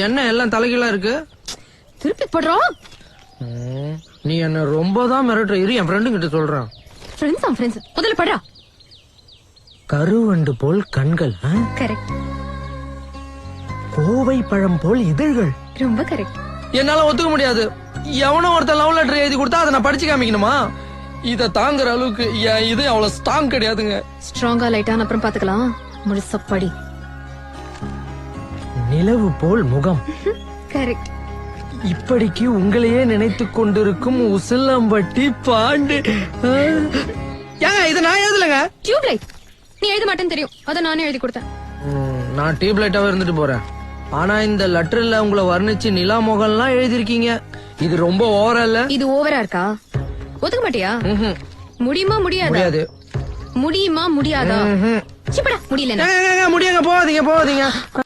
என்ன எல்லாம் தலைகீழா இருக்கு? திருப்பி போடுறோம். நீ என்ன ரொம்ப தான் மிரட்டுற. இரு என் ஃப்ரெண்டு கிட்ட சொல்றேன். ஃப்ரெண்ட்ஸ் முதல்ல படுறா. கருவண்டு போல் கண்கள், கரெக்ட். கோவை பழம் போல் இதழ்கள். ரொம்ப கரெக்ட். என்னால ஒத்துக்க முடியாது. எவனோ ஒருத்தர் லவ் லெட்டர் எழுதி கொடுத்தா அதை நான் படிச்சு காமிக்கணுமா? இத தாங்குற அளவுக்கு இது அவ்வளவு ஸ்ட்ராங் கிடையாதுங்க. ஸ்ட்ராங்கா லைட்டான அப்புறம் பாத்துக்கலாம். முழுசா படி. நிலவு போல் முகம். கரெக்ட். இப்படிக்கு உங்களையே நினைத்துக் கொண்டிருக்கும் உசிலம்பட்டி பாண்டு. இத நான் எழுதலங்க. டியூப்லைட். நீ எழுத மாட்டேன்னு தெரியும், அத நானே எழுதி கொடுத்தேன். நான் டியூப்லைட்டாவே இருந்துட்டு போறேன். ஆனா இந்த லெட்டர்ல உங்களை வர்ணிச்சு நிலா முகம்லாம் எழுதிருக்கீங்க. இது ரொம்ப ஓவரா இல்ல? இது ஓவரா இருக்கா? ஒத்துக்க மாட்டியா? முடியுமா முடியாதா? முடியாது. முடியுமா முடியாதா? முடியல. முடியுங்க, போகாதீங்க.